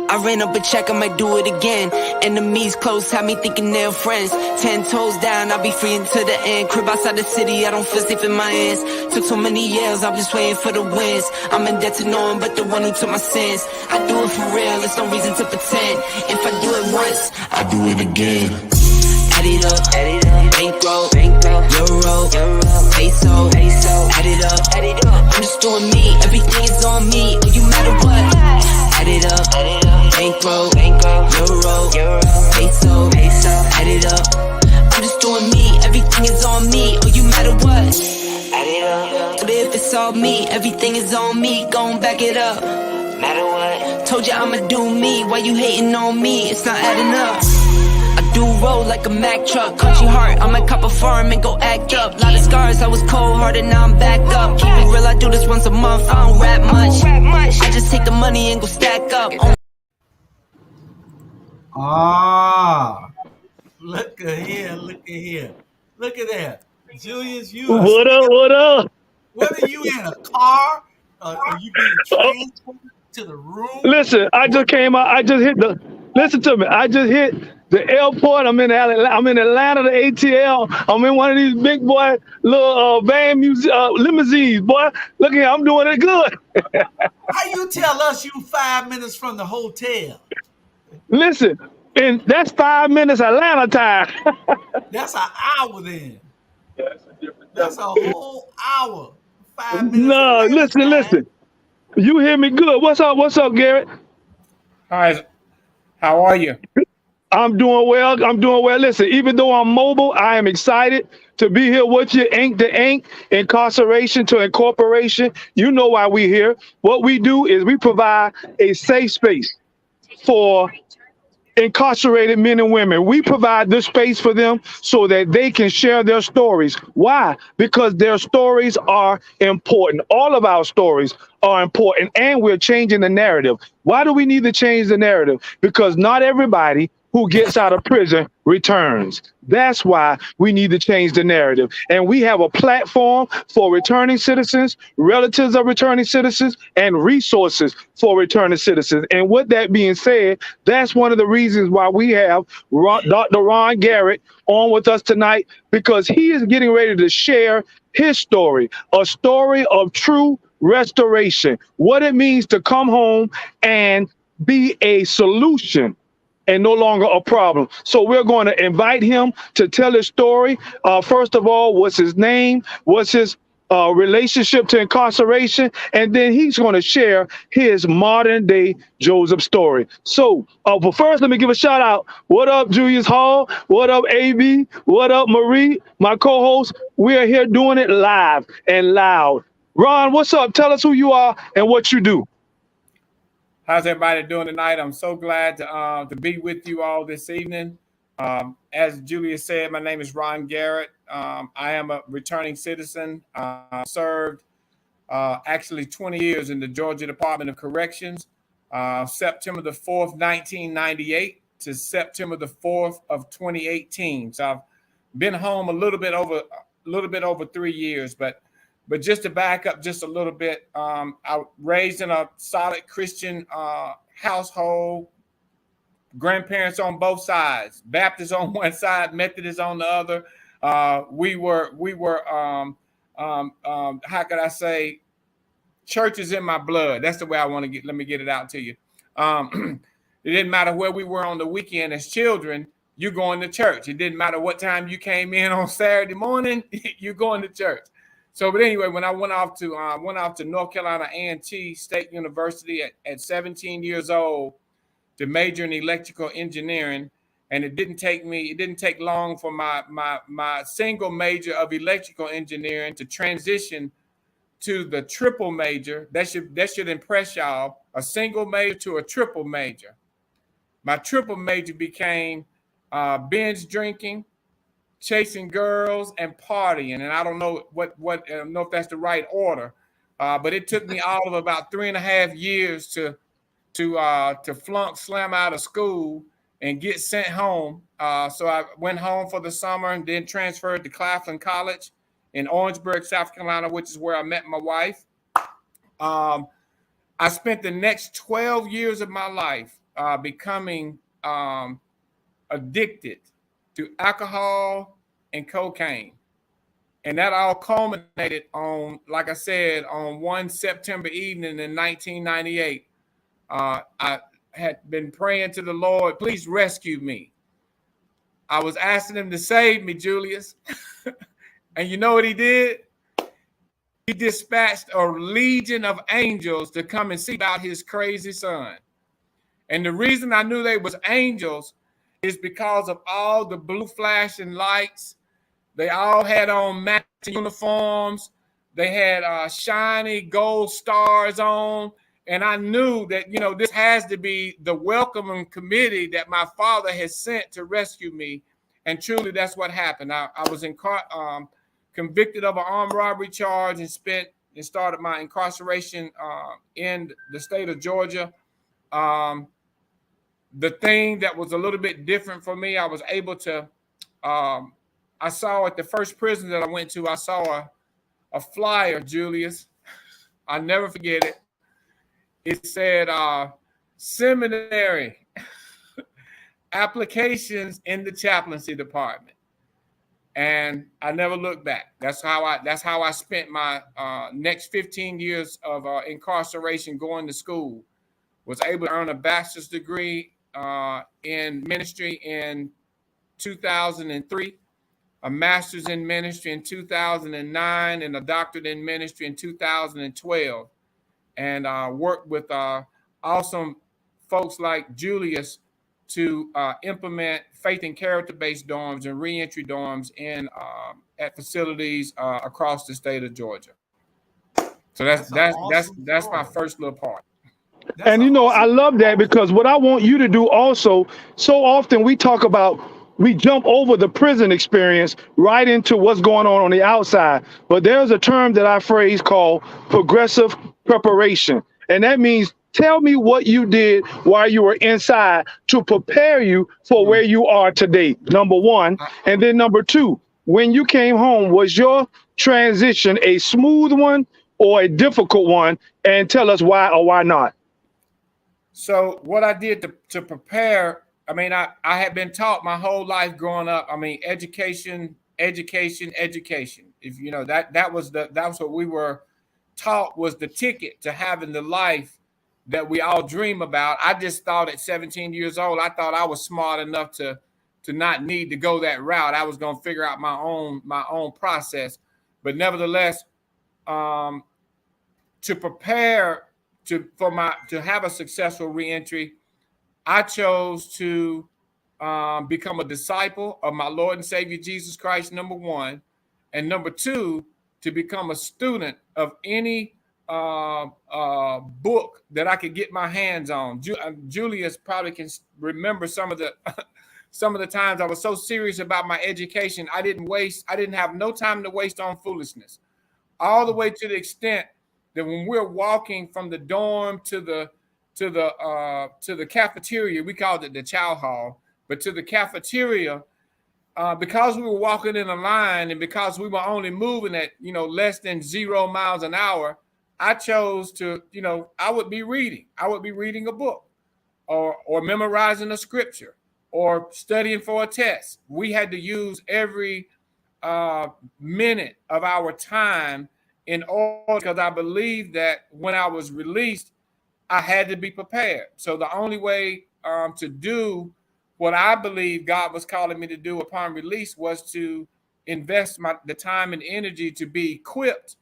I ran up a check, I might do it again. Enemies close, had me thinking they're friends. 10 toes down, I'll be free until the end. Crib outside the city, I don't feel safe in my hands. Took so many years, I'm just waiting for the wins. I'm in debt to no one but the one who took my sins. I do it for real, there's no reason to pretend. If I do it once, I do it again. Add it up, bankroll, euro, peso, add it up, I'm just doing me, everything is on me, you matter what. Add it up, bankroll, euro, peso, add it up, I'm just doing me, everything is on me, oh you matter what. Add it up, but if it's all me, everything is on me, gon' back it up. Matter what, told you I'ma do me, why you hating on me, it's not adding up. Do roll like a Mack truck, country heart, I might cop a farm and go act up. Lot of scars, I was cold-hearted, now I'm back up. Keep it real, I do this once a month, I don't rap much. I just take the money and go stack up. Look at here. Look at that. Julius, What up? What are you in, a car? Are you being transported to the room? Listen, I just came out, listen to me, I just hit the airport. I'm in Atlanta, the ATL. I'm in one of these big boy little van limousines, boy. Look here, I'm doing it good. How you tell us you 5 minutes from the hotel? Listen, and that's 5 minutes Atlanta time. That's an hour then. That's a whole hour. 5 minutes. No, listen. You hear me good. What's up, Garrett? Hi, how are you? I'm doing well. Listen, even though I'm mobile, I am excited to be here with you, ink to ink, incarceration to incorporation. You know why we're here. What we do is we provide a safe space for incarcerated men and women. We provide this space for them so that they can share their stories. Why? Because their stories are important. All of our stories are important, and we're changing the narrative. Why do we need to change the narrative? Because not everybody who gets out of prison returns. That's why we need to change the narrative. And we have a platform for returning citizens, relatives of returning citizens, and resources for returning citizens. And with that being said, that's one of the reasons why we have Dr. Ron Garrett on with us tonight, because he is getting ready to share his story, a story of true restoration, what it means to come home and be a solution and no longer a problem. So we're going to invite him to tell his story. First of all, what's his name? What's his relationship to incarceration? And then he's going to share his modern day Joseph story. So, but first, let me give a shout out. What up, Julius Hall? What up, AB? What up, Marie? My co-host. We are here doing it live and loud. Ron, what's up? Tell us who you are and what you do. How's everybody doing tonight? I'm so glad to be with you all this evening. As Julia said, my name is Ron Garrett. I am a returning citizen. Served actually 20 years in the Georgia Department of Corrections, September the 4th, 1998 to September the 4th of 2018. So I've been home a little bit over 3 years, but just to back up just a little bit, I was raised in a solid Christian household, grandparents on both sides, Baptist on one side, Methodist on the other. We were how could I say, church is in my blood. That's the way I want to let me get it out to you. It didn't matter where we were on the weekend as children, you're going to church. It didn't matter what time you came in on Saturday morning, you're going to church. So, but anyway, when I went off to North Carolina A&T State University at 17 years old to major in electrical engineering, and it didn't take long for my single major of electrical engineering to transition to the triple major. That should impress y'all. A single major to a triple major. My triple major became binge drinking, chasing girls, and partying, and I don't know know if that's the right order, but it took me all of about 3.5 years to flunk, slam out of school, and get sent home. So I went home for the summer and then transferred to Claflin College in Orangeburg, South Carolina, which is where I met my wife. I spent the next 12 years of my life becoming addicted to alcohol and cocaine. And that all culminated on, like I said, on one September evening in 1998. I had been praying to the Lord, please rescue me. I was asking him to save me, Julius. And you know what he did? He dispatched a legion of angels to come and see about his crazy son. And the reason I knew they was angels is because of all the blue flashing lights. They all had on matching uniforms. They had shiny gold stars on. And I knew that, this has to be the welcoming committee that my father has sent to rescue me. And truly, that's what happened. I was convicted of an armed robbery charge and started my incarceration in the state of Georgia. The thing that was a little bit different for me, I was able to, I saw at the first prison that I went to, I saw a flyer, Julius. I'll never forget it. It said, seminary applications in the chaplaincy department. And I never looked back. That's how I spent my next 15 years of incarceration, going to school. Was able to earn a bachelor's degree in ministry in 2003, a master's in ministry in 2009, and a doctorate in ministry in 2012. And worked with awesome folks like Julius to implement faith and character-based dorms and reentry dorms at facilities across the state of Georgia. So that's my first little part. That's And an you know, I awesome. love that because what I want you to do also, so often we talk about, we jump over the prison experience right into what's going on the outside. But there's a term that I phrase called progressive preparation. And that means tell me what you did while you were inside to prepare you for where you are today, number one. And then number two, when you came home, was your transition a smooth one or a difficult one? And tell us why or why not. So what I did to prepare, I mean, I had been taught my whole life growing up. I mean, education, education, education. If you know that was what we were taught was the ticket to having the life that we all dream about. I just thought at 17 years old, I thought I was smart enough to not need to go that route. I was going to figure out my own process. But nevertheless, to prepare to have a successful reentry, I chose to become a disciple of my Lord and Savior Jesus Christ, number one, and number two, to become a student of any book that I could get my hands on. Julius probably can remember some of the some of the times I was so serious about my education. I didn't have no time to waste on foolishness. All the way to the extent that when we're walking from the dorm to the cafeteria, we called it the chow hall, but to the cafeteria, because we were walking in a line and because we were only moving at less than 0 miles an hour, I chose to I would be reading a book or memorizing a scripture or studying for a test. We had to use every minute of our time in order, because I believe that when I was released, I had to be prepared. So the only way to do what I believe God was calling me to do upon release was to invest the time and energy to be equipped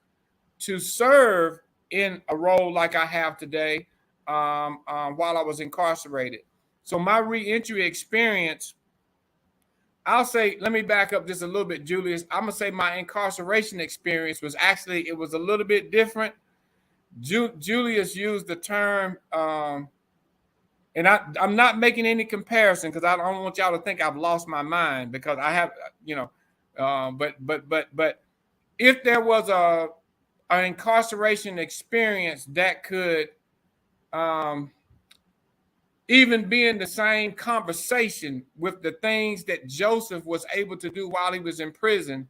to serve in a role like I have today while I was incarcerated. So my reentry experience, I'll say, let me back up just a little bit, Julius. I'm gonna say my incarceration experience was actually, it was a little bit different. Julius used the term, and I'm not making any comparison because I don't want y'all to think I've lost my mind, because I have, but if there was an incarceration experience that could even be in the same conversation with the things that Joseph was able to do while he was in prison,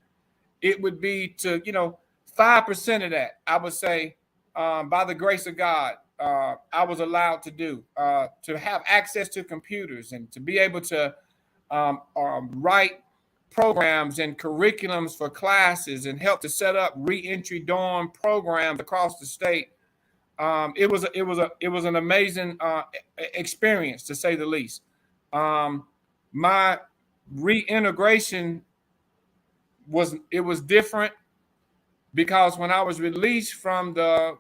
it would be to 5% of that, I would say, by the grace of God, I was allowed to do, to have access to computers and to be able to write programs and curriculums for classes and help to set up reentry dorm programs across the state. It was an amazing experience, to say the least. My reintegration was different because when I was released from the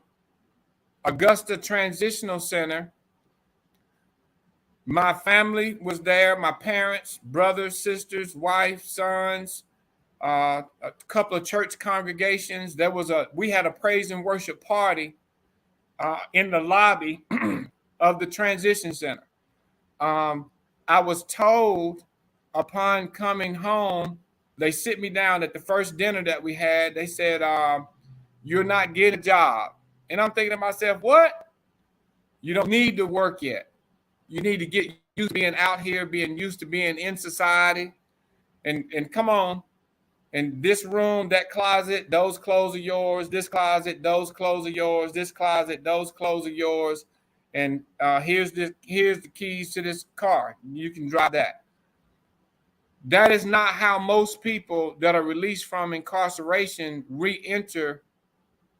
Augusta Transitional Center, my family was there, my parents, brothers, sisters, wife, sons, a couple of church congregations. We had a praise and worship party in the lobby of the transition center. I was told upon coming home, they sit me down at the first dinner that we had. They said, "You're not getting a job." And I'm thinking to myself, what? You don't need to work yet. You need to get used to being out here, being used to being in society. And come on. And this room, that closet, those clothes are yours. This closet, those clothes are yours. This closet, those clothes are yours. And here's the keys to this car. You can drive that. That is not how most people that are released from incarceration re-enter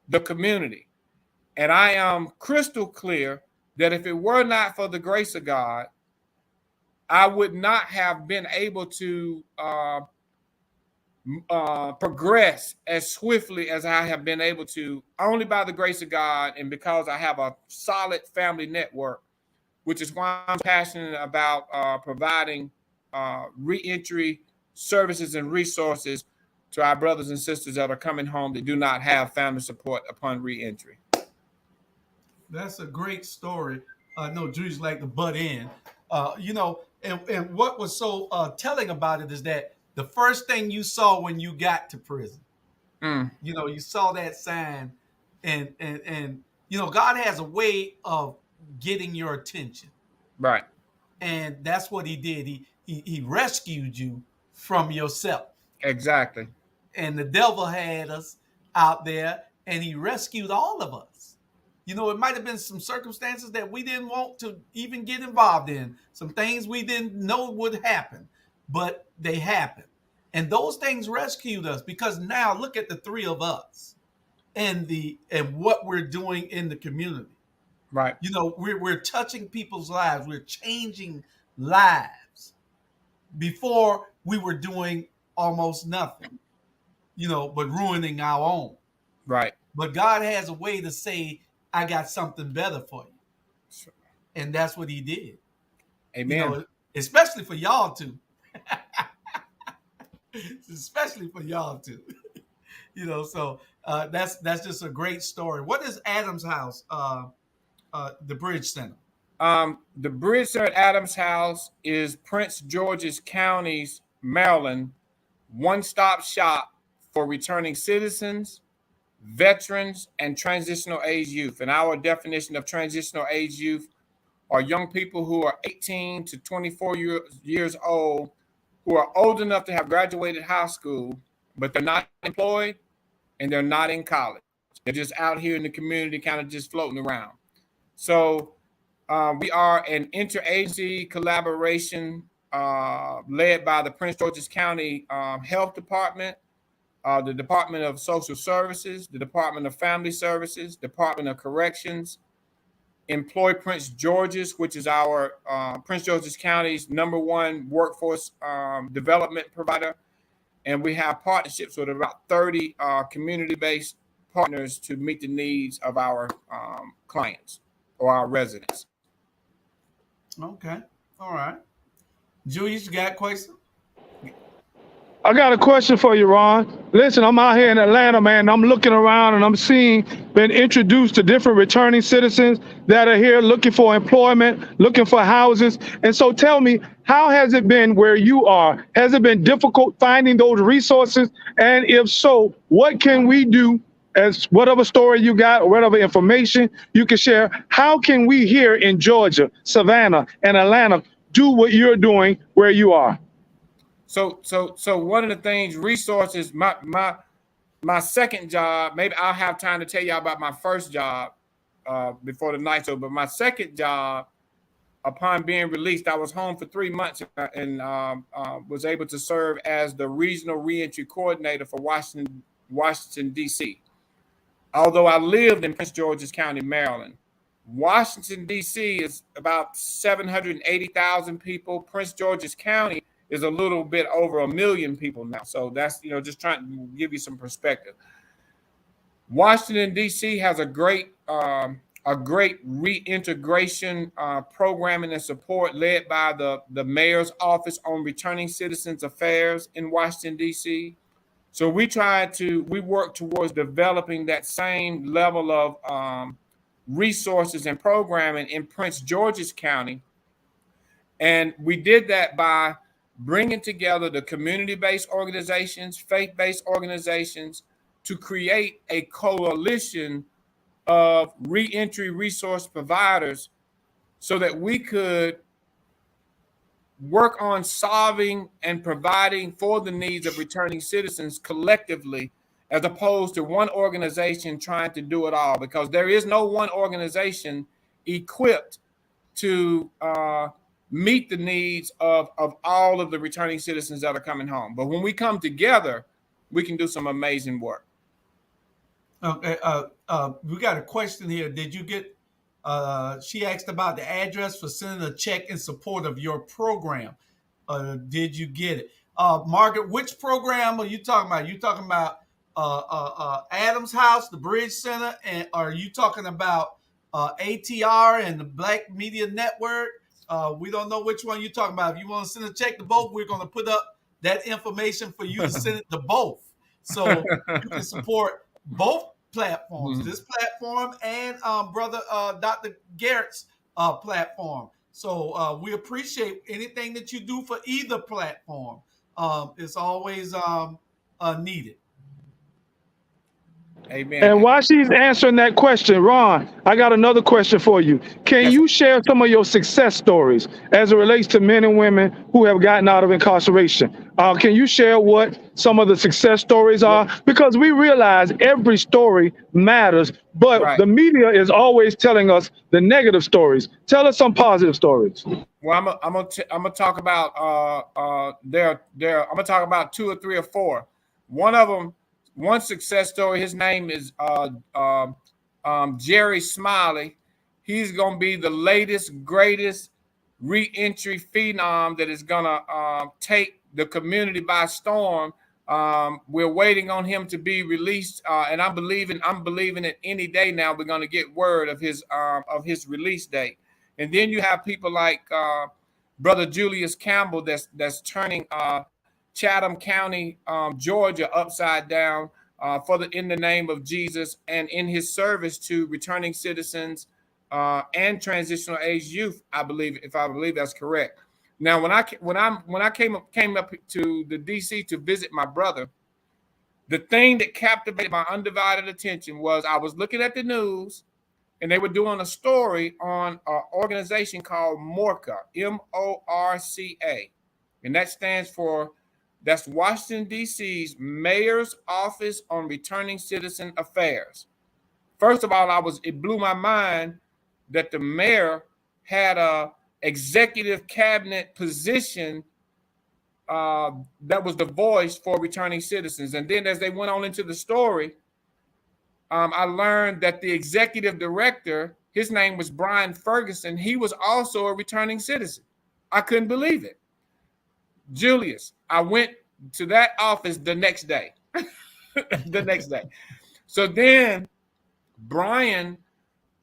the community. And I am crystal clear that if it were not for the grace of God, I would not have been able to progress as swiftly as I have been able to, only by the grace of God and because I have a solid family network, which is why I'm passionate about providing reentry services and resources to our brothers and sisters that are coming home that do not have family support upon reentry. That's a great story. I know Drew's like to butt in. And what was so telling about it is that the first thing you saw when you got to prison, you saw that sign, and God has a way of getting your attention, Right. and that's what He did. He rescued you from yourself. Exactly. And the devil had us out there, and he rescued all of us. It might have been some circumstances that we didn't want to even get involved in, some things we didn't know would happen, but they happened. And those things rescued us, because now look at the three of us and what we're doing in the community. Right. We're touching people's lives. We're changing lives. Before, we were doing almost nothing, but ruining our own. Right. But God has a way to say, I got something better for you. And that's what He did. Amen. Especially for y'all too. Especially for y'all too. So that's just a great story. What is Adams House, the Bridge Center? The Bridge Center at Adams House is Prince George's County's, Maryland, one-stop shop for returning citizens, veterans, and transitional age youth. And our definition of transitional age youth are young people who are 18 to 24 years old, who are old enough to have graduated high school, but they're not employed and they're not in college. They're just out here in the community, kind of just floating around. So we are an interagency collaboration led by the Prince George's County Health Department, the Department of Social Services, the Department of Family Services, Department of Corrections, Employ Prince George's, which is our Prince George's County's #1 workforce development provider. And we have partnerships with about 30 community-based partners to meet the needs of our clients or our residents. Okay. All right. Julius, you got a question? I got a question for you, Ron. Listen, I'm out here in Atlanta, man. I'm looking around and I'm been introduced to different returning citizens that are here looking for employment, looking for houses. And so tell me, how has it been where you are? Has it been difficult finding those resources? And if so, what can we do, as whatever story you got or whatever information you can share? How can we here in Georgia, Savannah, and Atlanta do what you're doing where you are? So one of the things, resources, my second job, maybe I'll have time to tell y'all about my first job before the night's over, but my second job, upon being released, I was home for 3 months and was able to serve as the regional reentry coordinator for Washington, D.C. Although I lived in Prince George's County, Maryland. Washington, D.C. is about 780,000 people. Prince George's County is a little bit over 1 million people now. So that's, just trying to give you some perspective. Washington, D.C. has a great reintegration programming and support led by the mayor's office on returning citizens affairs in Washington, D.C. So we work towards developing that same level of resources and programming in Prince George's County. And we did that by bringing together the community-based organizations, faith-based organizations, to create a coalition of reentry resource providers so that we could work on solving and providing for the needs of returning citizens collectively, as opposed to one organization trying to do it all, because there is no one organization equipped to meet the needs of all of the returning citizens that are coming home. But when we come together, we can do some amazing work. Okay, we got a question here. Did you get, she asked about the address for sending a check in support of your program. Did you get it? Margaret, which program are you talking about? You talking about Adams House, the Bridge Center, and are you talking about ATR and the Black Media Network? We don't know which one you're talking about. If you want to send a check to both, we're going to put up that information for you to send it to both. So you can support both platforms, Mhm. this platform and brother Dr. Garrett's platform. So we appreciate anything that you do for either platform. It's always needed. And Amen. while she's answering that question, Ron, I got another question for you. Can Yes. you share some of your success stories as it relates to men and women who have gotten out of incarceration? Can you share what some of the success stories are? Because we realize every story matters, but Right. the media is always telling us the negative stories. Tell us some positive stories. Well, I'm gonna talk about I'm gonna talk about two or three or four. One of them, one success story. His name is Jerry Smiley. He's gonna be the latest, greatest reentry phenom that is gonna take the community by storm. We're waiting on him to be released, and I'm believing it any day now. We're gonna get word of his release date. And then you have people like Brother Julius Campbell that's turning Chatham County, Georgia, upside down in the name of Jesus and in his service to returning citizens and transitional age youth. If I believe that's correct. Now, when I came up to the DC to visit my brother, the thing that captivated my undivided attention was I was looking at the news and they were doing a story on an organization called MORCA, MORCA, and that's Washington D.C.'s Mayor's Office on Returning Citizen Affairs. First of all, it blew my mind that the mayor had a executive cabinet position that was the voice for returning citizens. And then as they went on into the story, I learned that the executive director, his name was Brian Ferguson. He was also a returning citizen. I couldn't believe it. Julius, I went to that office the next day. The next day. So then Brian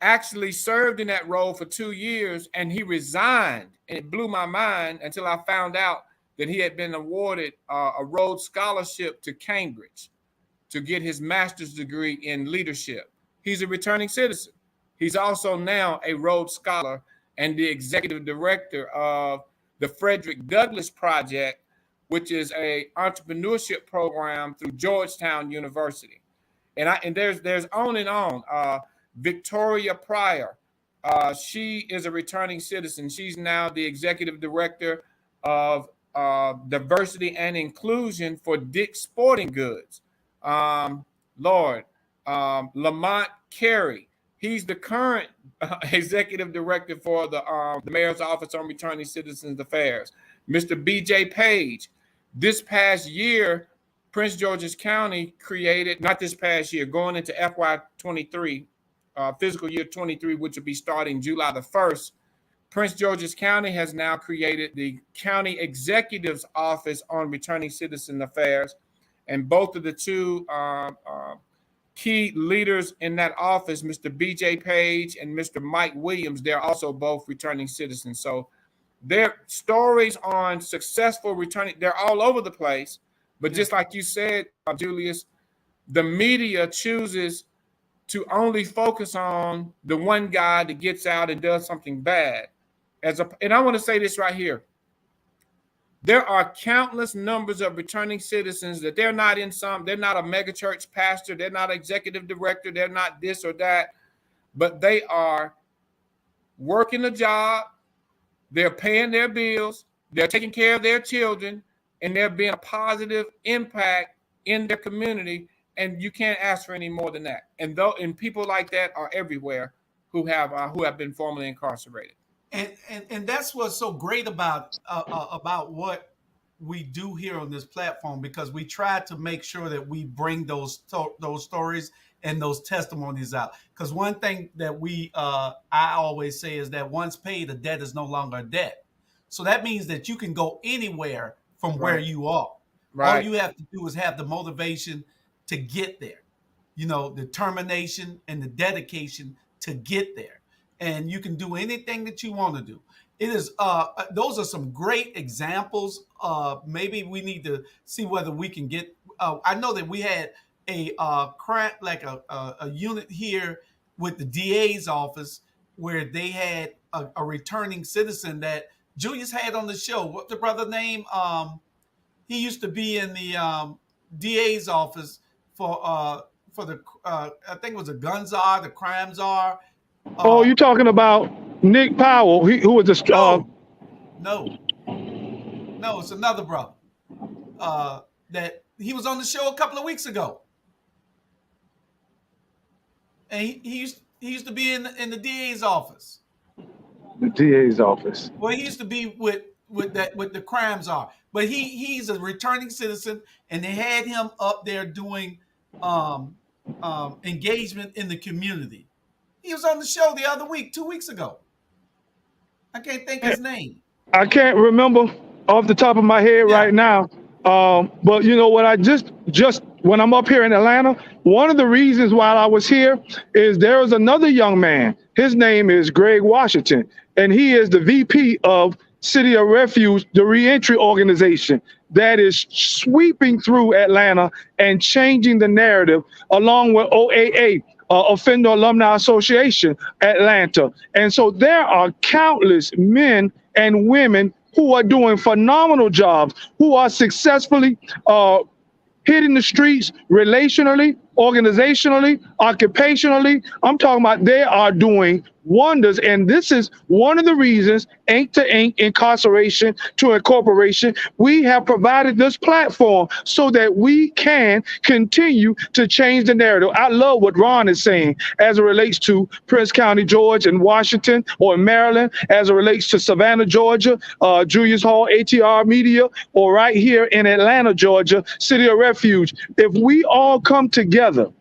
actually served in that role for 2 years and he resigned. And it blew my mind until I found out that he had been awarded a Rhodes Scholarship to Cambridge to get his master's degree in leadership. He's a returning citizen. He's also now a Rhodes Scholar and the executive director of the Frederick Douglass Project, which is a entrepreneurship program through Georgetown University. And there's on and on. Victoria Pryor, she is a returning citizen. She's now the executive director of diversity and inclusion for Dick's Sporting Goods. Lamont Carey, he's the current executive director for the Mayor's Office on Returning Citizens Affairs. Mr. B.J. Page, this past year, Prince George's County created, not this past year, going into FY23, fiscal year 23, which will be starting July the 1st, Prince George's County has now created the County Executive's Office on Returning Citizen Affairs. And both of the two key leaders in that office, Mr. B.J. Page and Mr. Mike Williams, they're also both returning citizens. So their stories on successful returning, they're all over the place. But just like you said, Julius, the media chooses to only focus on the one guy that gets out and does something bad. And I want to say this right here. There are countless numbers of returning citizens that they're not a megachurch pastor, they're not executive director, they're not this or that, but they are working a job, they're paying their bills, they're taking care of their children, and they're being a positive impact in their community. And you can't ask for any more than that. And people like that are everywhere who have been formerly incarcerated. And that's what's so great about what we do here on this platform, because we try to make sure that we bring those stories and those testimonies out. Because one thing that I always say is that once paid, a debt is no longer a debt. So that means that you can go anywhere from where you are. Right. All you have to do is have the motivation to get there, determination and the dedication to get there. And you can do anything that you want to do. It is those are some great examples. Maybe we need to see whether we can get. I know that we had a a unit here with the DA's office where they had a returning citizen that Julius had on the show. What's the brother name? He used to be in the DA's office for the I think it was a gun czar, the crime czar. Oh, you talking about Nick Powell? Who was a No, no, no. It's another brother that he was on the show a couple of weeks ago, and he used to be in the DA's office. the DA's office. Well, he used to be with the crime czar, but he's a returning citizen, and they had him up there doing engagement in the community. He was on the show the other week, 2 weeks ago. I can't think his name. I can't remember off the top of my head Yeah. right now. But you know what? I just when I'm up here in Atlanta, one of the reasons why I was here is there was another young man. His name is Greg Washington, and he is the VP of City of Refuge, the reentry organization that is sweeping through Atlanta and changing the narrative along with OAA, Offender Alumni Association, Atlanta. And so there are countless men and women who are doing phenomenal jobs, who are successfully hitting the streets relationally, organizationally, occupationally. I'm talking about they are doing wonders. And this is one of the reasons, Ink to Ink, Incarceration to Incorporation, we have provided this platform so that we can continue to change the narrative. I love what Ron is saying as it relates to Prince County, Georgia, and Washington, or Maryland, as it relates to Savannah, Georgia, Julius Hall, ATR Media, or right here in Atlanta, Georgia, City of Refuge. If we all come together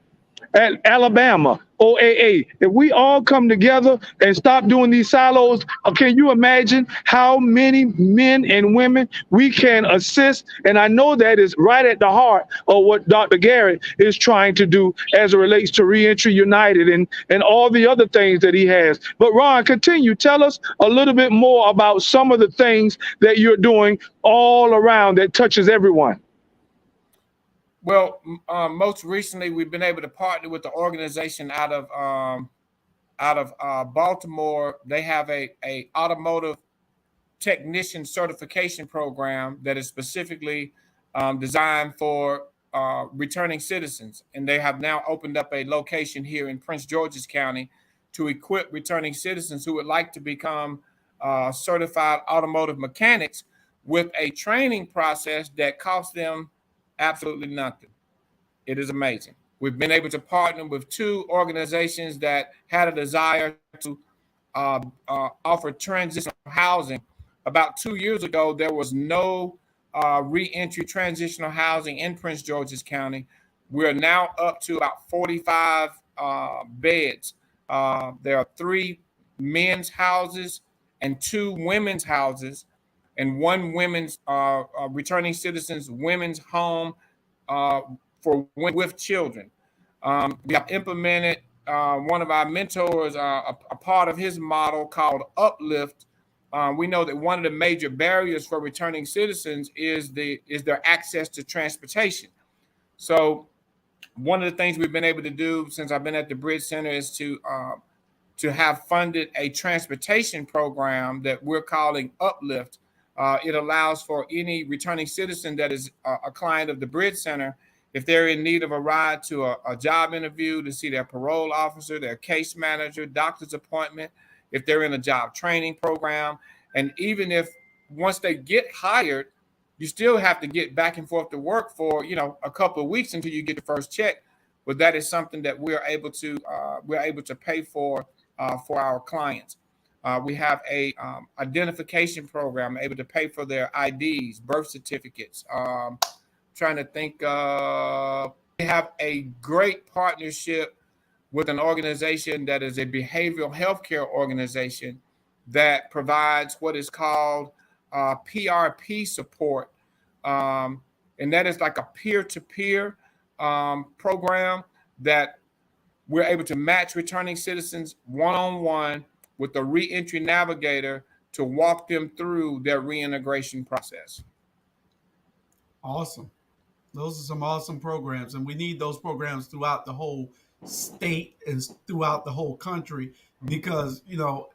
at Alabama, OAA, if we all come together and stop doing these silos, can you imagine how many men and women we can assist? And I know that is right at the heart of what Dr. Garrett is trying to do as it relates to Reentry United and all the other things that he has. But Ron, continue. Tell us a little bit more about some of the things that you're doing all around that touches everyone. Well, most recently, we've been able to partner with the organization out of Baltimore. They have a automotive technician certification program that is specifically designed for returning citizens, and they have now opened up a location here in Prince George's County to equip returning citizens who would like to become certified automotive mechanics with a training process that costs them absolutely nothing. It is amazing. We've been able to partner with two organizations that had a desire to offer transitional housing. About 2 years ago, there was no reentry transitional housing in Prince George's County. We're now up to about 45 beds. There are 3 men's houses and 2 women's houses, and 1 women's returning citizens women's home for women with children. We have implemented one of our mentors, a part of his model called Uplift. We know that one of the major barriers for returning citizens is their access to transportation. So one of the things we've been able to do since I've been at the Bridge Center is to have funded a transportation program that we're calling Uplift. It allows for any returning citizen that is a client of the Bridge Center, if they're in need of a ride to a job interview, to see their parole officer, their case manager, doctor's appointment, if they're in a job training program, and even if once they get hired, you still have to get back and forth to work for a couple of weeks until you get the first check. But that is something that we're able to pay for our clients. We have a identification program, able to pay for their IDs, birth certificates. Trying to think, we have a great partnership with an organization that is a behavioral healthcare organization that provides what is called PRP support. And that is like a peer-to-peer program that we're able to match returning citizens one-on-one with a reentry navigator to walk them through their reintegration process. Awesome. Those are some awesome programs, and we need those programs throughout the whole state and throughout the whole country, because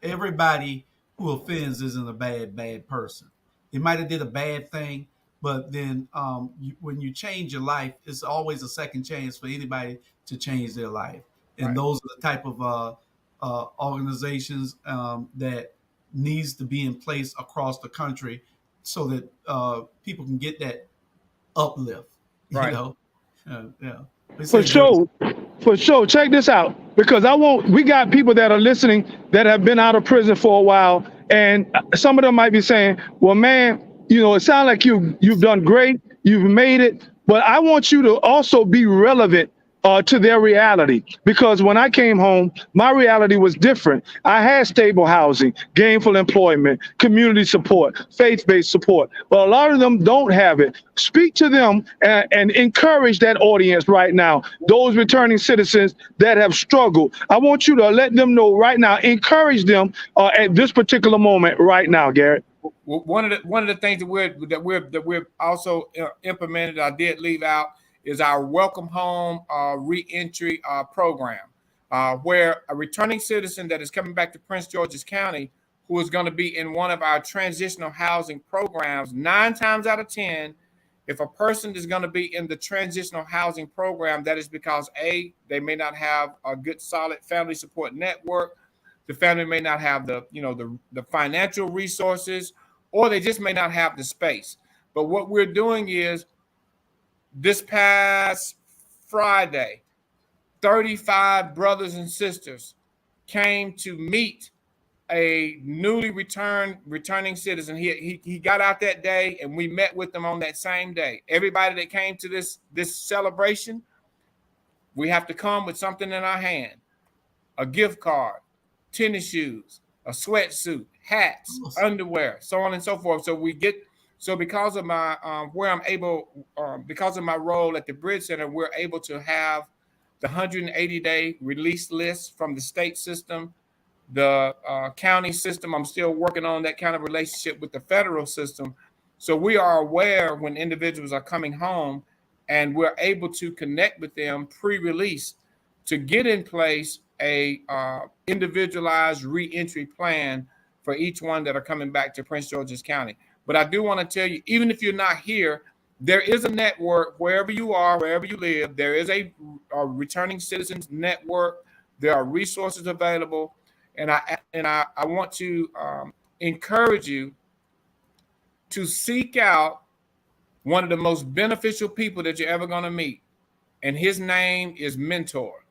everybody who offends isn't a bad person. They might have did a bad thing, but then when you change your life, it's always a second chance for anybody to change their life. And Right. those are the type of organizations that needs to be in place across the country, so that people can get that uplift. you Right. know yeah. We For say grace. sure. For sure. Check this out. Because we got people that are listening that have been out of prison for a while. And some of them might be saying, well, man, it sounds like you've done great. You've made it. But I want you to also be relevant to their reality. Because when I came home, my reality was different. I had stable housing, gainful employment, community support, faith-based support. But a lot of them don't have it. Speak to them and encourage that audience right now, those returning citizens that have struggled. I want you to let them know right now, encourage them at this particular moment right now, Garrett. One of the things that we've also implemented, I did leave out, is our Welcome Home Reentry program, where a returning citizen that is coming back to Prince George's County, who is going to be in one of our transitional housing programs, 9 times out of 10, if a person is going to be in the transitional housing program, that is because A, they may not have a good solid family support network, the family may not have the financial resources, or they just may not have the space. But what we're doing is, this past Friday, 35 brothers and sisters came to meet a newly returning citizen. He got out that day, and we met with them on that same day. Everybody that came to this celebration, we have to come with something in our hand: a gift card, tennis shoes, a sweatsuit, hats, underwear, so on and so forth. So because of my because of my role at the Bridge Center, we're able to have the 180-day release list from the state system, the county system. I'm still working on that kind of relationship with the federal system. So we are aware when individuals are coming home, and we're able to connect with them pre-release to get in place a individualized reentry plan for each one that are coming back to Prince George's County. But I do want to tell you, even if you're not here, there is a network wherever you are, wherever you live. There is a returning citizens network. There are resources available, and I want to encourage you to seek out one of the most beneficial people that you're ever going to meet, and his name is Mentor.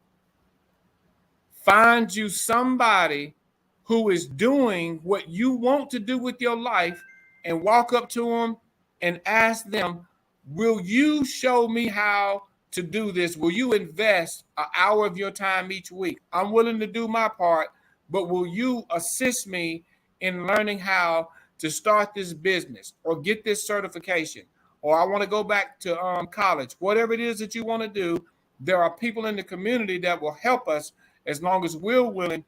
Find you somebody who is doing what you want to do with your life, and walk up to them and ask them, will you show me how to do this? Will you invest an hour of your time each week? I'm willing to do my part, but will you assist me in learning how to start this business or get this certification? Or I want to go back to college. Whatever it is that you want to do, there are people in the community that will help us as long as we're willing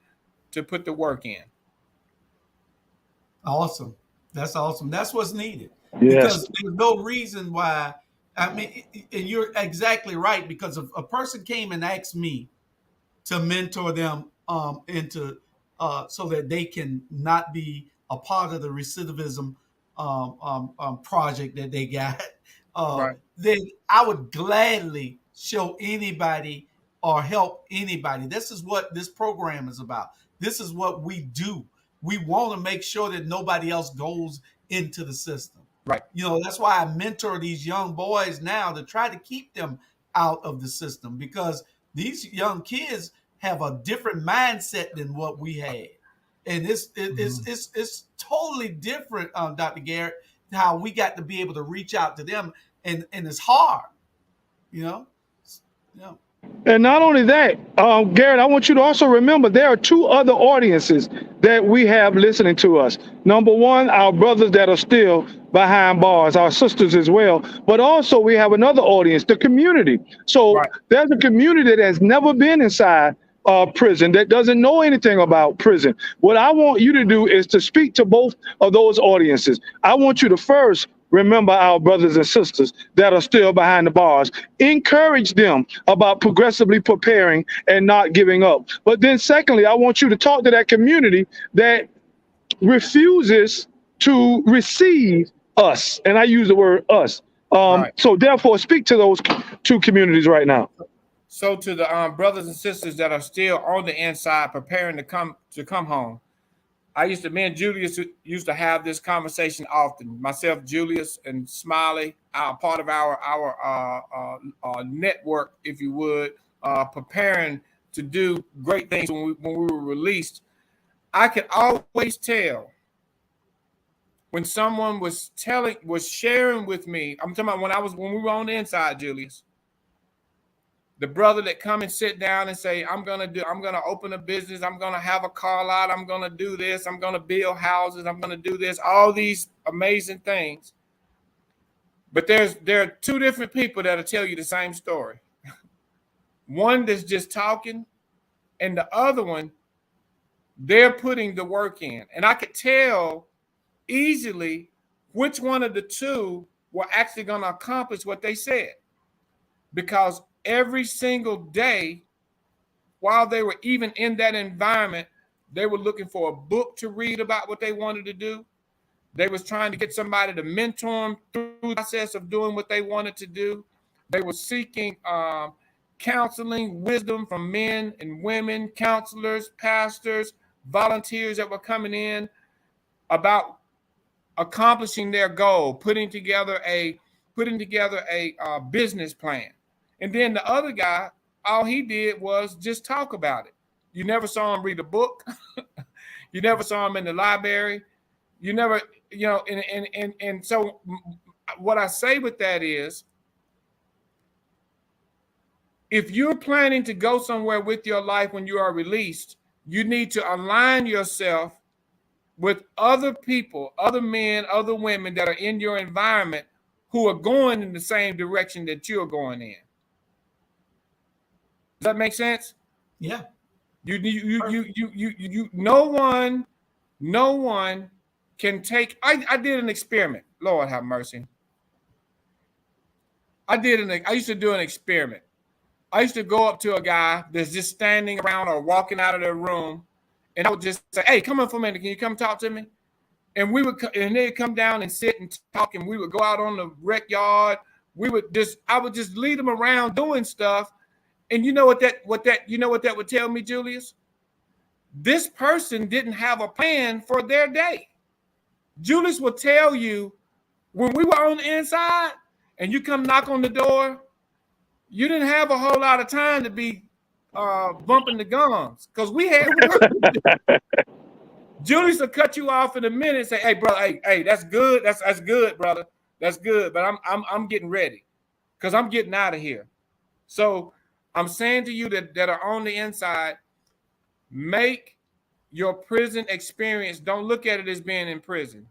to put the work in. Awesome. That's awesome. That's what's needed. Yes. Because there's no reason why. I mean, and you're exactly right. Because if a person came and asked me to mentor them into so that they can not be a part of the recidivism project that they got, Right. then I would gladly show anybody or help anybody. This is what this program is about. This is what we do. We want to make sure that nobody else goes into the system. Right. That's why I mentor these young boys now to try to keep them out of the system, because these young kids have a different mindset than what we had. And it's totally different, Dr. Garrett, how we got to be able to reach out to them. And it's hard, Yeah. And not only that, Garrett, I want you to also remember there are 2 other audiences that we have listening to us. Number one, our brothers that are still behind bars, our sisters as well. But also we have another audience, the community. So Right. there's a community that has never been inside prison, that doesn't know anything about prison. What I want you to do is to speak to both of those audiences. I want you to first remember our brothers and sisters that are still behind the bars. Encourage them about progressively preparing and not giving up. But then secondly, I want you to talk to that community that refuses to receive us. And I use the word us. Right. So therefore, speak to those two communities right now. So to the brothers and sisters that are still on the inside preparing to come home, me and Julius used to have this conversation often. Myself, Julius, and Smiley, part of our network, if you would, preparing to do great things when we were released. I could always tell when someone was sharing with me. I'm talking about when we were on the inside, Julius. The brother that come and sit down and say, I'm gonna open a business, I'm gonna have a car lot, I'm gonna do this, I'm gonna build houses, I'm gonna do this, all these amazing things. But there are two different people that'll tell you the same story. One that's just talking, and the other one, they're putting the work in. And I could tell easily which one of the two were actually gonna accomplish what they said. Because every single day, while they were even in that environment, they were looking for a book to read about what they wanted to do. They was trying to get somebody to mentor them through the process of doing what they wanted to do. They were seeking counseling, wisdom from men and women, counselors, pastors, volunteers that were coming in about accomplishing their goal, putting together a business plan. And then the other guy, all he did was just talk about it. You never saw him read a book. You never saw him in the library. You never, and so what I say with that is, if you're planning to go somewhere with your life when you are released, you need to align yourself with other people, other men, other women that are in your environment who are going in the same direction that you're going in. Does that make sense? Yeah. No one can take. I did an experiment. Lord have mercy. I used to do an experiment. I used to go up to a guy that's just standing around or walking out of their room, and I would just say, "Hey, come in for a minute. Can you come talk to me?" And they'd come down and sit and talk, and we would go out on the rec yard. I would just lead them around doing stuff. And you know what that would tell me, Julius? This person didn't have a plan for their day. Julius will tell you, when we were on the inside and you come knock on the door, you didn't have a whole lot of time to be bumping the gums, because we had work to do. Julius will cut you off in a minute and say, "Hey, brother, hey, that's good. That's good, brother. That's good. But I'm getting ready, because I'm getting out of here." So I'm saying to you that are on the inside, make your prison experience, don't look at it as being in prison.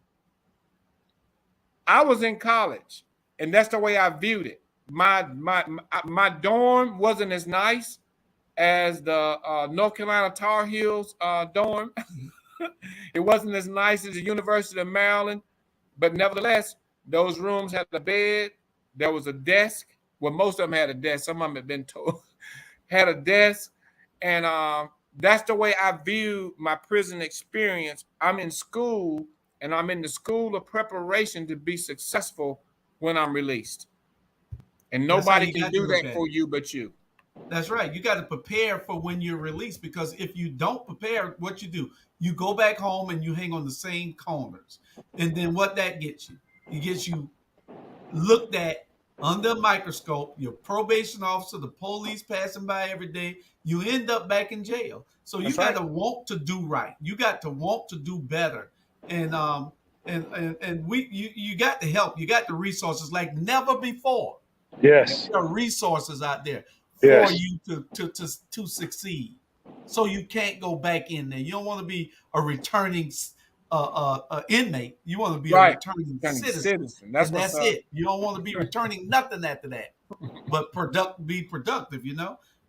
I was in college, and that's the way I viewed it. My dorm wasn't as nice as the North Carolina Tar Heels dorm. It wasn't as nice as the University of Maryland, but nevertheless, those rooms had a bed. There was a desk. Well, most of them had a desk. Some of them had been told had a desk, and that's the way I view my prison experience. I'm in school, and I'm in the school of preparation to be successful when I'm released. And nobody can do that for you but you. That's right. You got to prepare for when you're released, because if you don't prepare, what you do, you go back home and you hang on the same corners. And then what that gets you? It gets you looked at under a microscope, your probation officer, the police passing by every day. You end up back in jail. So you got to want to do right. You got to want to do better. And you got the help. You got the resources like never before. Yes. There are resources out there for you to succeed. So you can't go back in there. You don't want to be a returning inmate. You want to be a returning citizen. That's it. You don't want to be returning nothing after that, but be productive.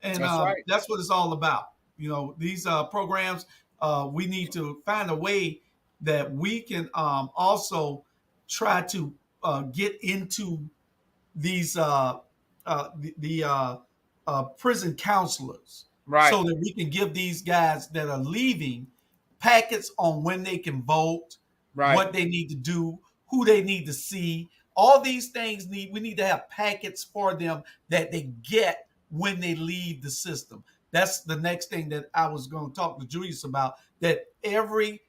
And that's what it's all about. These programs. We need to find a way that we can also try to get into these prison counselors, Right. so that we can give these guys that are leaving packets on when they can vote, Right. what they need to do, who they need to see. All these things we need to have packets for them that they get when they leave the system. That's the next thing that I was going to talk to Julius about, that every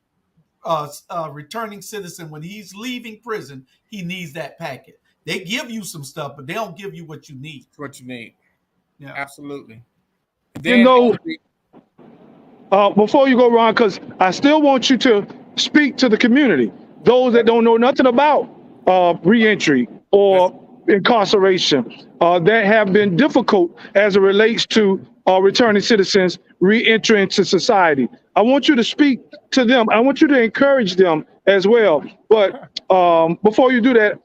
returning citizen, when he's leaving prison, he needs that packet. They give you some stuff, but they don't give you what you need. It's what you need. Yeah. Absolutely. You Then know, before you go, Ron, because I still want you to speak to the community, those that don't know nothing about reentry or incarceration, that have been difficult as it relates to returning citizens reentering into society. I want you to speak to them. I want you to encourage them as well. But before you do that,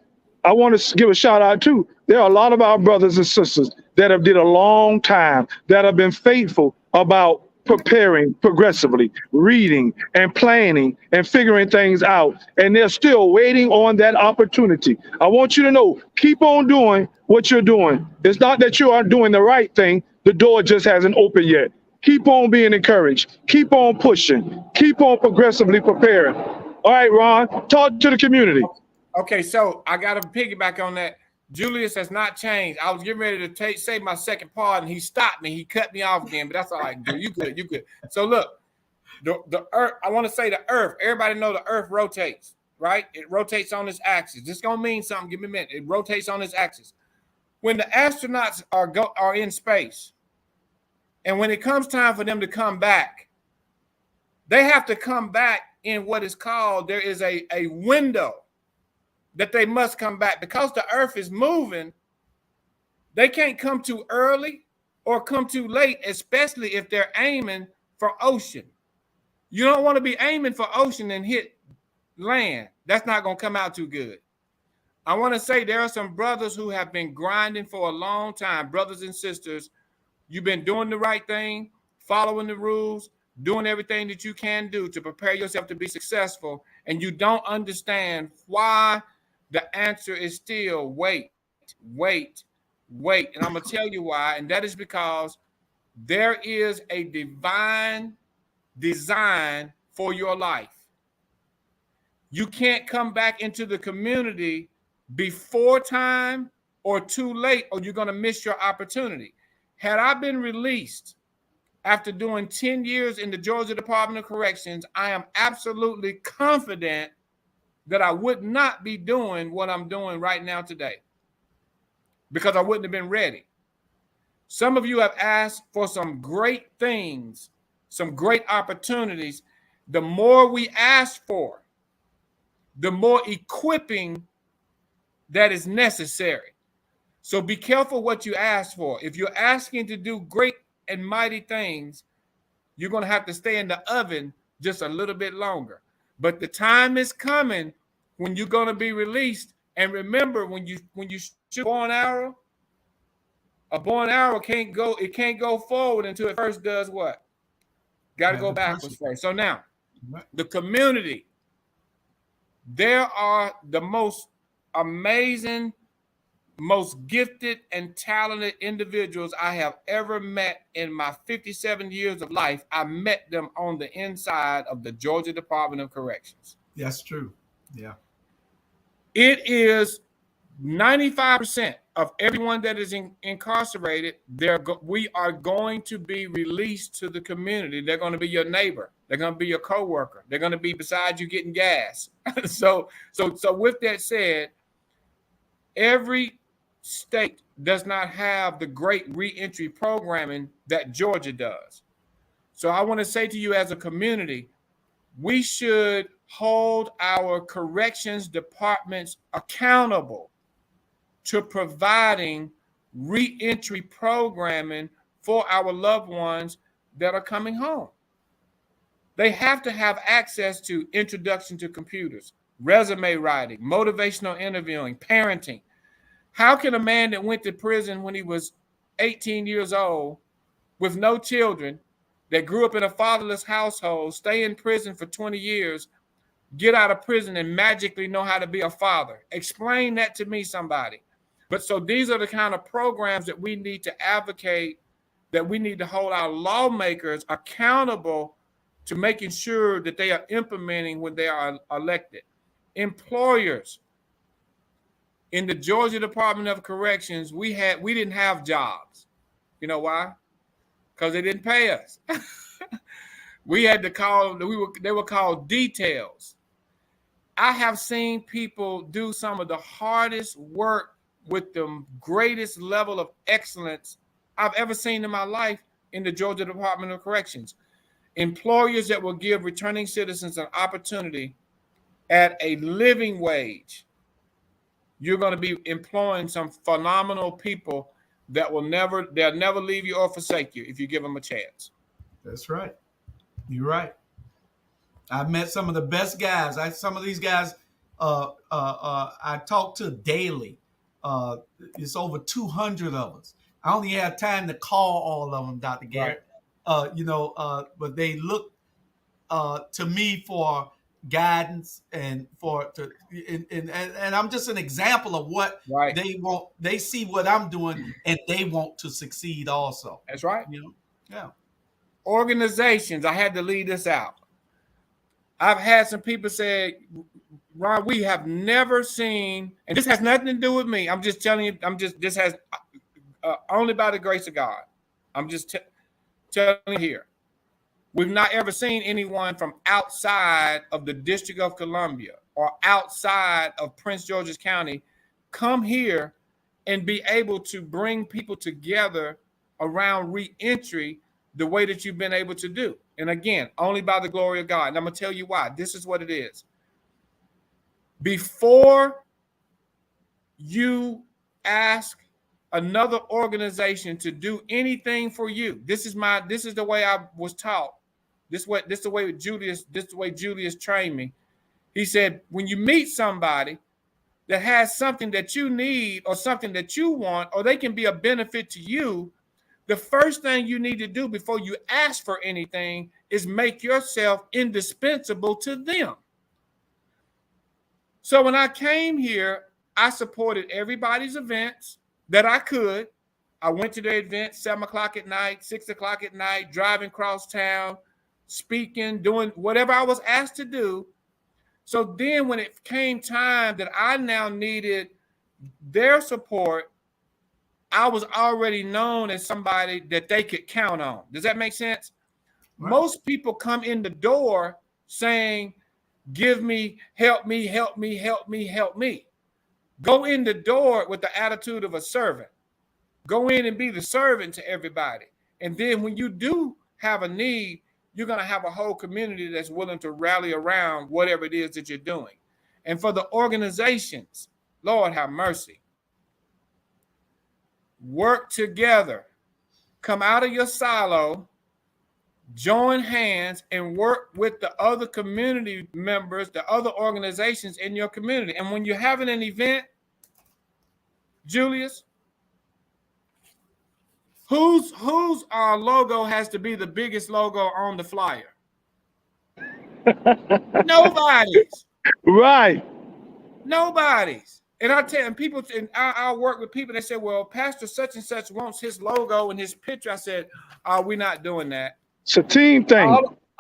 I want to give a shout out too. There are a lot of our brothers and sisters that have did a long time, that have been faithful about preparing progressively, reading and planning and figuring things out. And they're still waiting on that opportunity. I want you to know, keep on doing what you're doing. It's not that you aren't doing the right thing. The door just hasn't opened yet. Keep on being encouraged. Keep on pushing. Keep on progressively preparing. All right, Ron, talk to the community. Okay, so I got to piggyback on that. Julius has not changed. I was getting ready to say my second part, and he stopped me. He cut me off again, but that's all right, dude. You good, you good. So look, the earth, I want to say the earth. Everybody know the earth rotates, right? It rotates on its axis. This is going to mean something. Give me a minute. It rotates on its axis. When the astronauts are in space, and when it comes time for them to come back, they have to come back in what is called, there is a window that they must come back, because the earth is moving. They can't come too early or come too late, especially if they're aiming for ocean. You don't want to be aiming for ocean and hit land. That's not going to come out too good. I want to say there are some brothers who have been grinding for a long time. Brothers and sisters, you've been doing the right thing, following the rules, doing everything that you can do to prepare yourself to be successful, and you don't understand why. The answer is still wait. And I'm going to tell you why. And that is because there is a divine design for your life. You can't come back into the community before time or too late, or you're going to miss your opportunity. Had I been released after doing 10 years in the Georgia Department of Corrections, I am absolutely confident that I would not be doing what I'm doing right now today, because I wouldn't have been ready. Some of you have asked for some great things, some great opportunities. The more we ask for, the more equipping that is necessary. So be careful what you ask for. If you're asking to do great and mighty things, you're going to have to stay in the oven just a little bit longer. But the time is coming when you're going to be released. And remember, when you shoot a bow and arrow can't go forward until it first does what? Got to go backwards first. So now, the community, there are the most amazing, most gifted and talented individuals I have ever met in my 57 years of life. I met them on the inside of the Georgia Department of Corrections. That's true. Yeah. It is 95% of everyone that is incarcerated. We are going to be released to the community. They're going to be your neighbor. They're going to be your coworker. They're going to be beside you getting gas. So with that said, every state does not have the great reentry programming that Georgia does. So I want to say to you, as a community, we should hold our corrections departments accountable to providing reentry programming for our loved ones that are coming home. They have to have access to introduction to computers, resume writing, motivational interviewing, parenting. How can a man that went to prison when he was 18 years old with no children, that grew up in a fatherless household, stay in prison for 20 years, get out of prison and magically know how to be a father? Explain that to me, somebody. But so these are the kind of programs that we need to advocate, that we need to hold our lawmakers accountable to making sure that they are implementing when they are elected. Employers, in the Georgia Department of Corrections, we didn't have jobs. You know why? Because they didn't pay us. We had to call, they were called details. I have seen people do some of the hardest work with the greatest level of excellence I've ever seen in my life in the Georgia Department of Corrections. Employers that will give returning citizens an opportunity at a living wage. You're going to be employing some phenomenal people that they'll never leave you or forsake you if you give them a chance. That's right. You're right. I've met some of the best guys. Some of these guys I talk to daily. It's over 200 of us. I only have time to call all of them, Dr. Garrett. Right. But they look to me for guidance and I'm just an example of what right. They want. They see what I'm doing and they want to succeed also. That's right. Yeah. Organizations, I had to leave this out. I've had some people say, Ron, we have never seen, and this has nothing to do with me. I'm just telling you, this has only by the grace of God. I'm just telling you here. We've not ever seen anyone from outside of the District of Columbia or outside of Prince George's County come here and be able to bring people together around reentry the way that you've been able to do. And again, only by the glory of God. And I'm going to tell you why. This is what it is. Before you ask another organization to do anything for you, this is the way I was taught. This is the way Julius trained me. He said, when you meet somebody that has something that you need or something that you want, or they can be a benefit to you, the first thing you need to do before you ask for anything is make yourself indispensable to them. So when I came here, I supported everybody's events that I could. I went to their events 7 o'clock at night, 6 o'clock at night, driving across town, speaking, doing whatever I was asked to do. So then when it came time that I now needed their support, I was already known as somebody that they could count on. Does that make sense? Right. Most people come in the door saying, give me, help me, help me, help me, help me. Go in the door with the attitude of a servant. Go in and be the servant to everybody. And then when you do have a need, you're going to have a whole community that's willing to rally around whatever it is that you're doing. And for the organizations, Lord have mercy. Work together. Come out of your silo, join hands, and work with the other community members, the other organizations in your community. And when you're having an event, Julius, whose logo has to be the biggest logo on the flyer? Nobody's. Right. Nobody's. And I tell and people, and I work with people that say, well, Pastor such and such wants his logo and his picture. I said, we're not doing that. It's a team thing.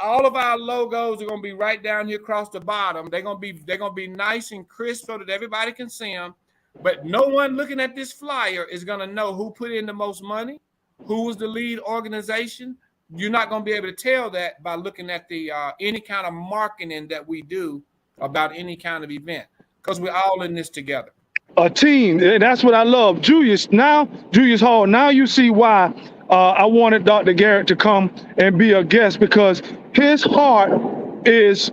All of our logos are going to be right down here across the bottom. They're going to be nice and crisp so that everybody can see them. But no one looking at this flyer is going to know who put in the most money, who was the lead organization. You're not going to be able to tell that by looking at the any kind of marketing that we do about any kind of event, because we're all in this together. A team, and that's what I love. Julius Hall, now you see why I wanted Dr. Garrett to come and be a guest, because his heart is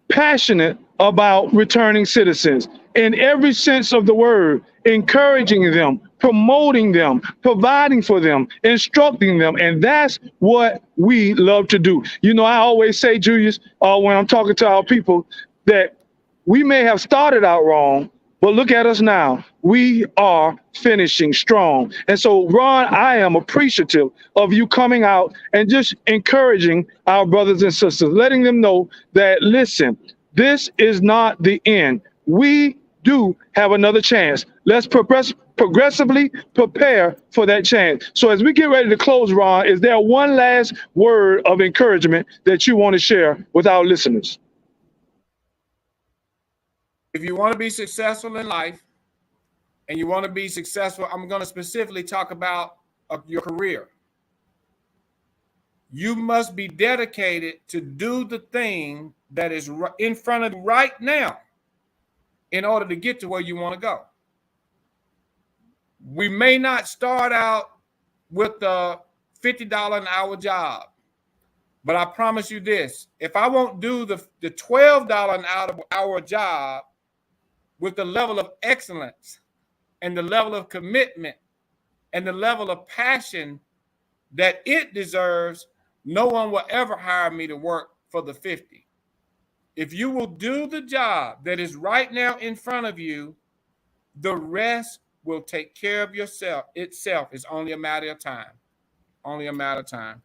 passionate about returning citizens in every sense of the word, encouraging them, promoting them, providing for them, instructing them. And that's what we love to do. You know, I always say, Julius, when I'm talking to our people, that we may have started out wrong, But look at us now. We are finishing strong. And so, Ron, I am appreciative of you coming out and just encouraging our brothers and sisters, letting them know that, listen, this is not the end. We do have another chance. Let's progressively prepare for that chance. So as we get ready to close, Ron, is there one last word of encouragement that you want to share with our listeners? If you want to be successful in life and you want to be successful, I'm going to specifically talk about your career. You must be dedicated to do the thing that is in front of you right now in order to get to where you want to go. We may not start out with a $50 an hour job, but I promise you this, if I won't do the $12 an hour job with the level of excellence and the level of commitment and the level of passion that it deserves, no one will ever hire me to work for the 50. If you will do the job that is right now in front of you, the rest will take care of itself. It's only a matter of time. Only a matter of time.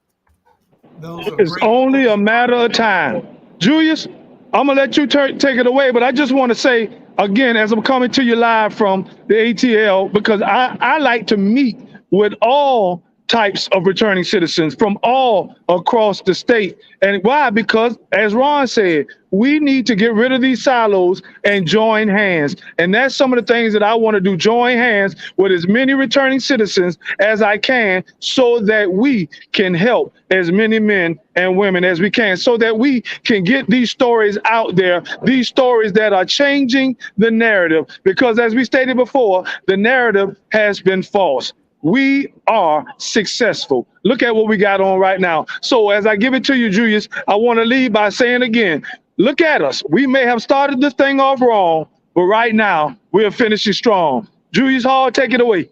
It's only a matter of time. Julius, I'm going to let you take it away, but I just want to say, again, as I'm coming to you live from the ATL, because I like to meet with all types of returning citizens from all across the state. And why? Because, as Ron said, we need to get rid of these silos and join hands. And that's some of the things that I want to do, join hands with as many returning citizens as I can so that we can help as many men and women as we can, so that we can get these stories out there, these stories that are changing the narrative. Because as we stated before, the narrative has been false. We are successful. Look at what we got on right now. So as I give it to you, Julius, I want to leave by saying again, look at us. We may have started this thing off wrong, but right now we're finishing strong. Julius Hall, take it away.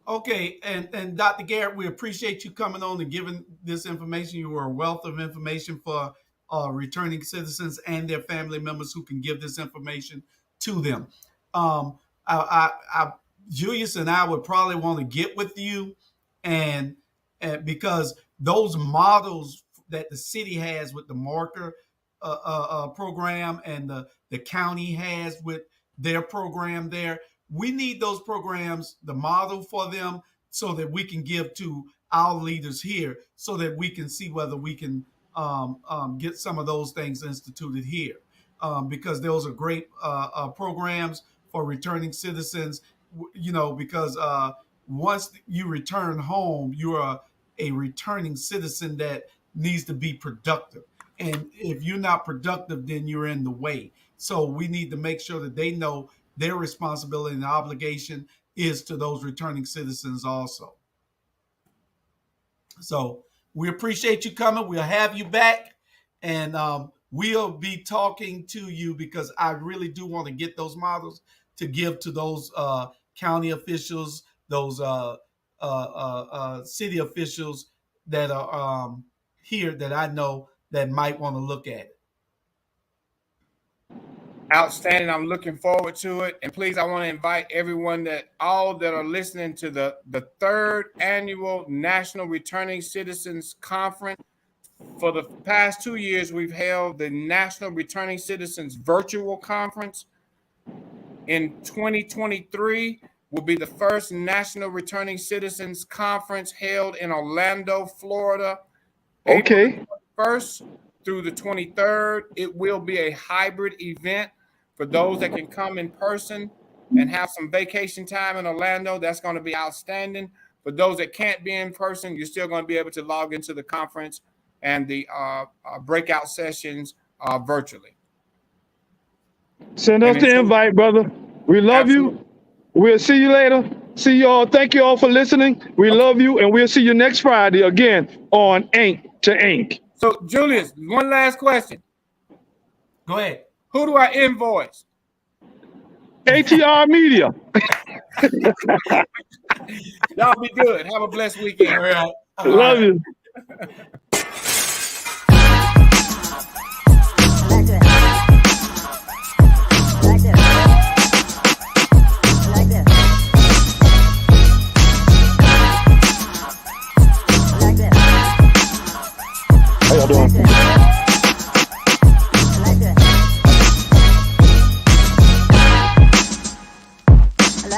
Okay, and Dr. Garrett, we appreciate you coming on and giving this information. You were a wealth of information for returning citizens and their family members who can give this information to them. Julius and I would probably want to get with you, and because those models that the city has with the marker program and the county has with their program there, we need those programs, the model for them, so that we can give to our leaders here, so that we can see whether we can get some of those things instituted here, because those are great programs for returning citizens. Because once you return home, you are a returning citizen that needs to be productive. And if you're not productive, then you're in the way. So we need to make sure that they know their responsibility and obligation is to those returning citizens also. So we appreciate you coming. We'll have you back, and we'll be talking to you, because I really do want to get those models to give to those county officials, those city officials that are here that I know that might want to look at it. Outstanding. I'm looking forward to it. And please, I want to invite everyone all that are listening to the third annual National Returning Citizens Conference. For the past 2 years, we've held the National Returning Citizens Virtual Conference. In 2023 will be the first National Returning Citizens Conference held in Orlando, Florida. Okay. April 1st through the 23rd. It will be a hybrid event for those that can come in person and have some vacation time in Orlando. That's going to be outstanding. For those that can't be in person, you're still going to be able to log into the conference and the breakout sessions virtually. Send us the invite, brother. We love you. We'll see you later. See you all. Thank you all for listening. We love you, and we'll see you next Friday again on Ink to Ink. So, Julius, one last question. Go ahead. Who do I invoice? ATR Media. Y'all be good. Have a blessed weekend. All right. Love you.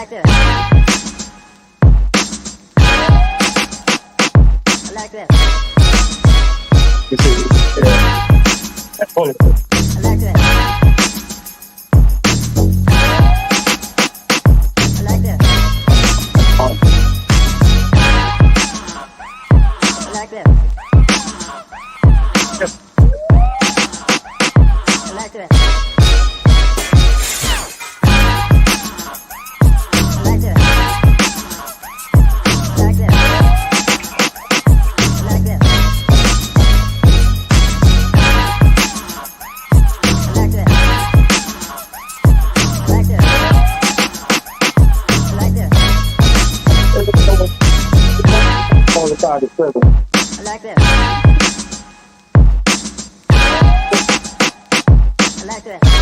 like this. I like this. I like this. I like this. I like this. I like this. I like this. I like this.